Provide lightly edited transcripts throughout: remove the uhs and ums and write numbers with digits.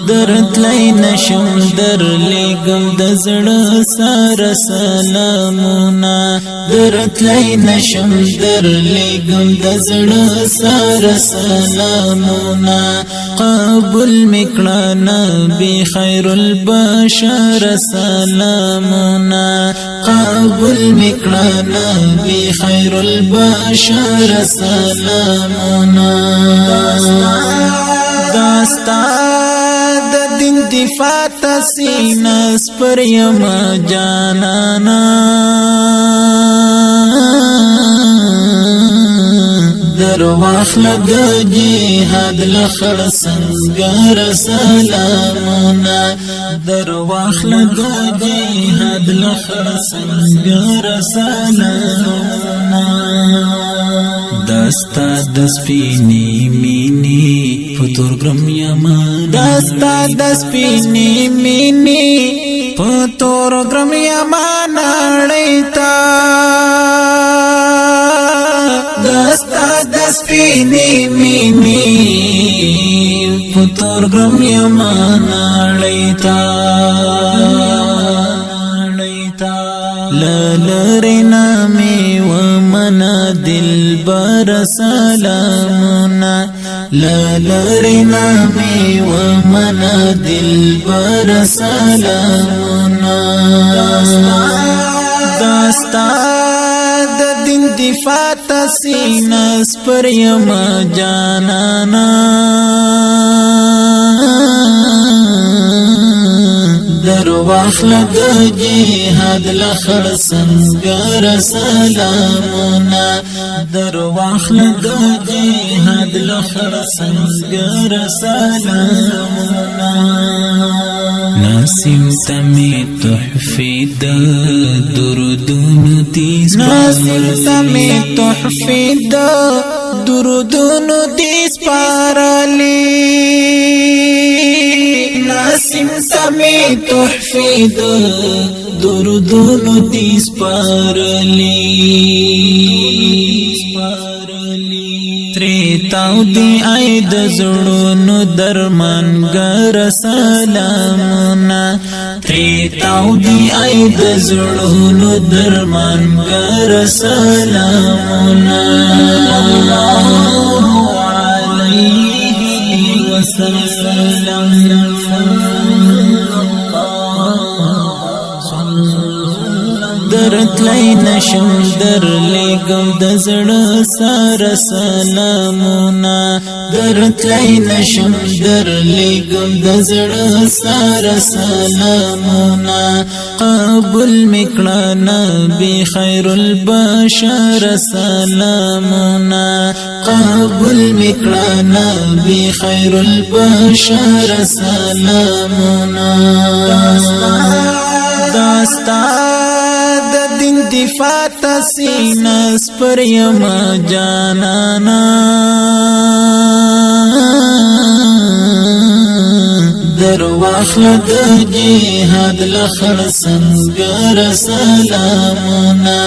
درتلی نشم در لګم د زړه سره سلامونه درتلی نشم در لګم د زړه سره سلامونه قبول میکړه نبی خیر البشر سلامونه قبول میکړه نبی خیر البشر سلامونه داستا د دین دفاع تسینس پر یم جانانا در واخل د جهاد لخر سنگر سلامنا در واخل د جهاد لخر سنگر سلامنا دستا د سپینی مینی پتور گرم یمان دستا د سپینی مینی پتور گرم یمان اړیتا دستا د سپینی مینی پتور گرم یمان اړیتا للرنا می ومنا دلبر سلامنا للرنا می ومنا دلبر سلامنا داستا د دین دفاع تسینس پر یم جانانا در واخل د جهاد لخر سنگر سلامنا در واخل د جهاد لخر سنگر سلامنا ناسم تمی تحفی د درودون تیز ناسم تمی تحفی د درودون تیز پارلی ناسم تمی تحفی د درودون تیز پارلی تریتاو دی آید زړونو درمانګر سلامنا تریتاو دی آید زړونو درمانګر سلامنا الله علیه وسلم درتلی نشم در لګم د زړه سره سلامونه درتلی نشم در لګم د زړه سره سلامونه قبول میکړه نبی خیر البشر سلامونه قبول میکړه نبی خیر البشر سلامونه داستا د دین دفاع تسینس پر یم جانانا در واخل د جهاد لخر سنگر سلامنا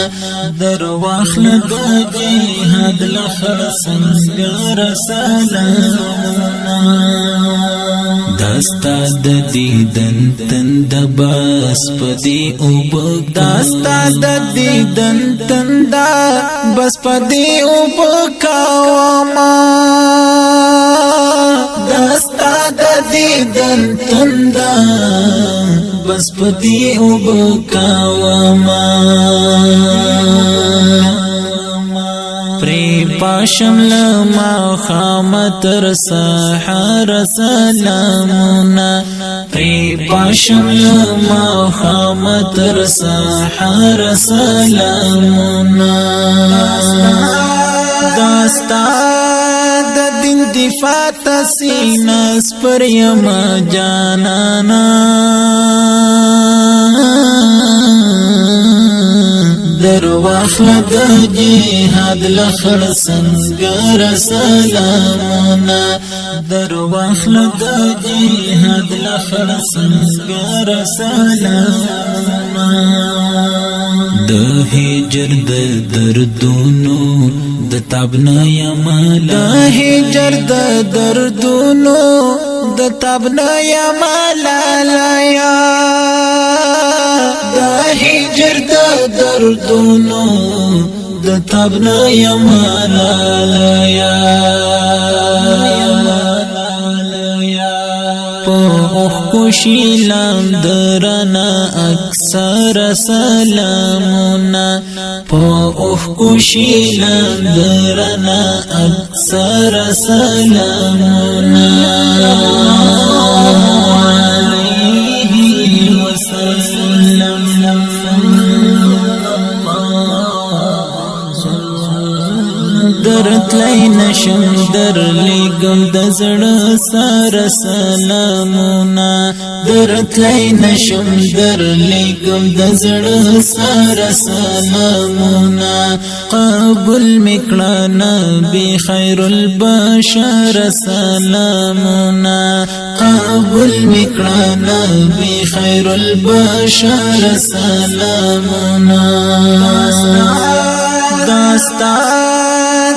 در واخل د جهاد لخر سنگر سلامنا داستا د دیدن تند بس پدی اوبک داستا د دیدن تند بس پدی اوبکاوما داستا د دیدن تند بس پدی اوبکاوما پاشم لما خامتر سحر سلامنا پاشم لما خامتر سحر سلامنا داستا د دین دفاع تسینس پر یم جانانا در واخل د جهاد لخر سنگر سلامنا در واخل د جهاد لخر سنگر سلامنا د هجر د دردونو د تابنا یمالا د هجر د دردونو د تبنا یا مالالایا دا هجر د دردونو د تبنا یا مالالایا اوخ کوشی لام درنا اکثر سلامونا اوخ کوشی لام درنا اکثر سلامونا علیه وسلم درت لای نشم در لګم د زړه سره سلامونه درت لای نشم در لګم د زړه سره سلامونه قبول میکړه نبی خیر البشر سلامونه قبول میکړه نبی خیر البشر سلامونه داستا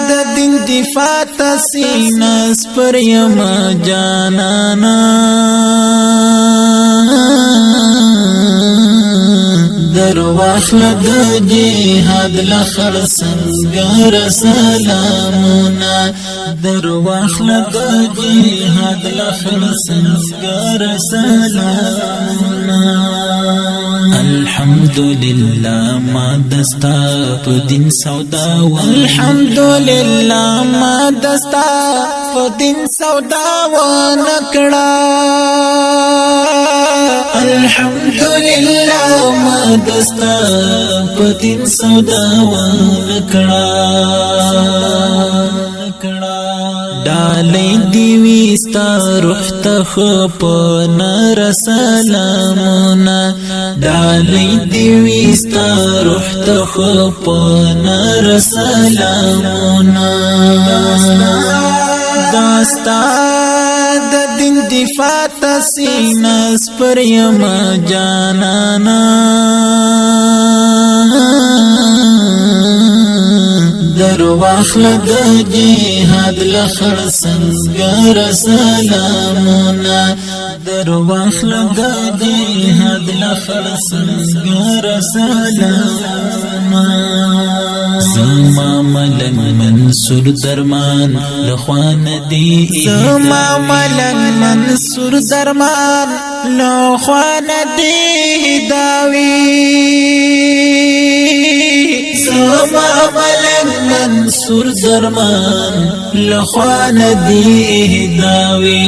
د دین دفاع تسینس پر یما جانانا در واخل د جهاد لخر سنگر سلامنا در واخل د جهاد لخر سنگر سلامنا الحمدللہ ما دستا پا دین سودا الحمدللہ ما دستا پا دین سودا ونکڑا الحمدللہ ما دستا پا دین سودا ونکڑا ڈالی دیویستا روح تخپ نر سلامونا ڈالی دیویستا روح تخپ نر سلامونا داستا د دین دفاع تسینس پر یما جانانا در واخل د جهاد لخر سنگر سلامنا در واخل د جهاد لخر سنگر سلامنا زما ملنگ منصور درمان لخوان دی زما ملنگ منصور درمان لخوان دی داوی زما ملنگ منصور درمان لخوان دی داوی